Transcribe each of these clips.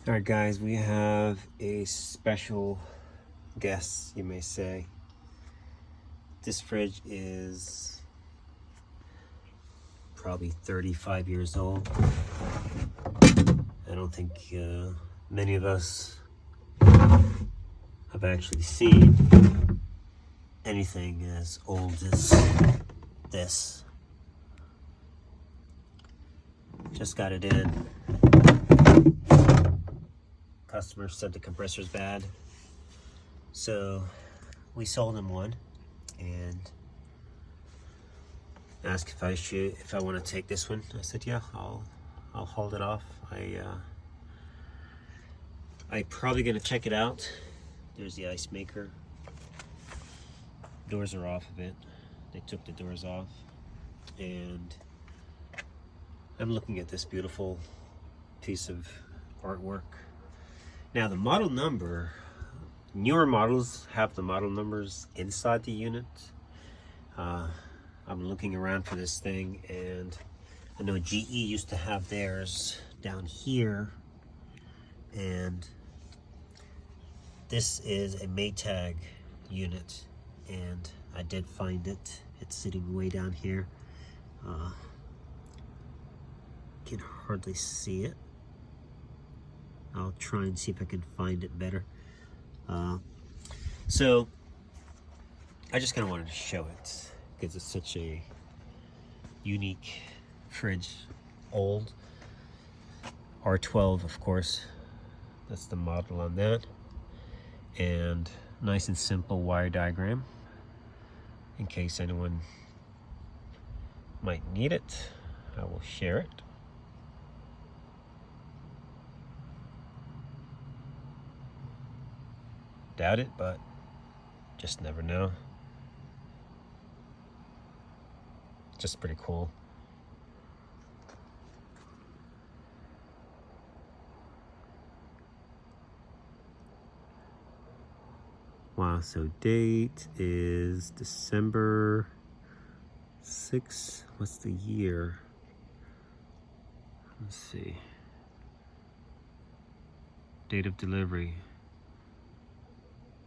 All right, guys, we have a special guest, you may say. This fridge is probably 35 years old. I don't think many of us have actually seen anything as old as this. Just got it in. Customer said the compressor's bad, so we sold him one and asked if I want to take this one. I said, yeah, I'll hold it off. I probably gonna check it out. There's the ice maker. Doors are off of it. They took the doors off, and I'm looking at this beautiful piece of artwork. Now the model number, newer models have the model numbers inside the unit. I'm looking around for this thing, and I know GE used to have theirs down here, and this is a Maytag unit, and I did find it. It's sitting way down here. Can hardly see it. I'll try and see if I can find it better. So I just kind of wanted to show it because it's such a unique fridge. Old R12, of course. That's the model on that. And nice and simple wire diagram in case anyone might need it. I will share it. Doubt it, but just never know. Just pretty cool. Wow, so date is December 6th. What's the year? Let's see. Date of delivery.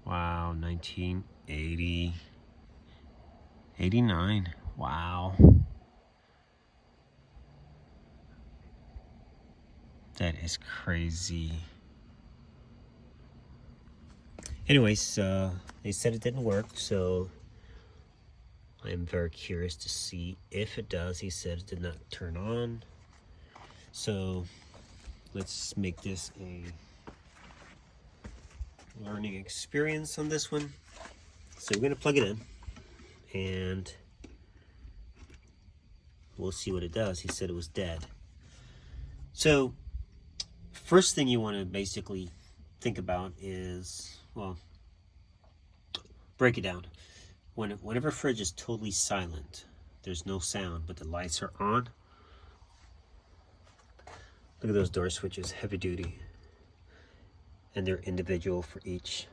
Wow, 1980. 89. Wow. That is crazy. Anyways, they said it didn't work, so I am very curious to see if it does. He said it did not turn on. So let's make this a learning experience on this one. So we're gonna plug it in and we'll see what it does. He said it was dead. So first thing you want to basically think about is, well, break it down. Whenever a fridge is totally silent, there's no sound, but the lights are on. Look at those door switches, heavy duty. And they're individual for each.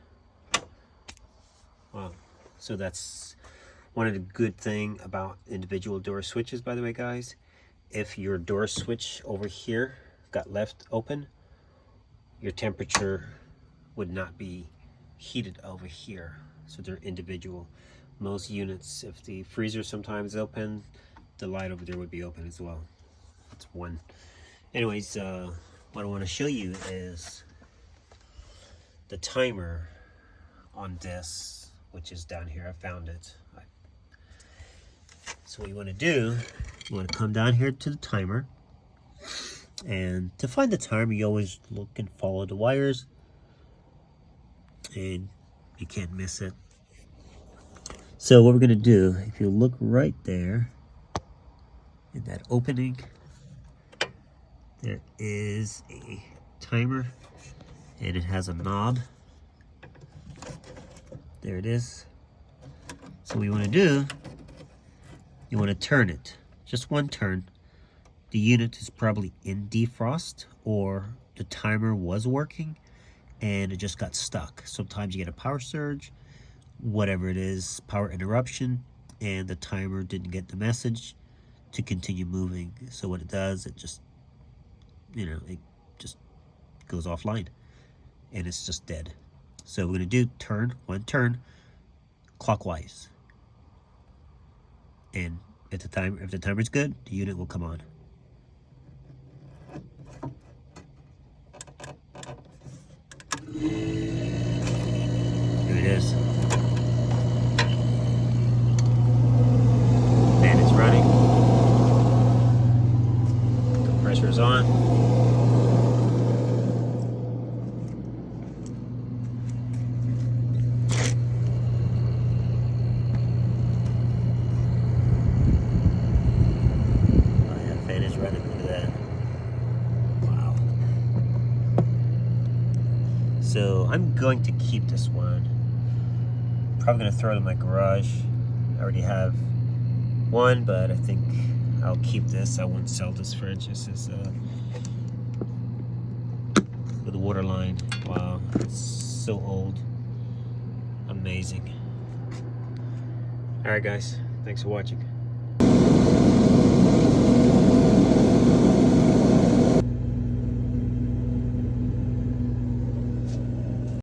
Wow. So that's one of the good thing about individual door switches, by the way, guys. If your door switch over here got left open, your temperature would not be heated over here. So they're individual. Most units, if the freezer sometimes open, the light over there would be open as well. That's one. Anyways, what I want to show you is the timer on this, which is down here. I found it. So what you want to do, you want to come down here to the timer, and to find the timer, you always look and follow the wires, and you can't miss it. So what we're going to do, if you look right there in that opening, there is a timer, and it has a knob. There it is. So what you want to do, you want to turn it, just one turn. The unit is probably in defrost, or the timer was working and it just got stuck. Sometimes you get a power surge, whatever it is, power interruption, and the timer didn't get the message to continue moving. So what it does, it just, it just goes offline, and it's just dead. So we're gonna do one turn clockwise, and if the timer's good, the unit will come on. Here it is. Fan is running. Compressor's on. Oh yeah, fan is running. Look at that. Wow. So I'm going to keep this one. Probably gonna throw it in my garage. I already have one, but I think I'll keep this. I won't sell this fridge. This is with a water line. Wow, it's so old. Amazing. All right, guys. Thanks for watching.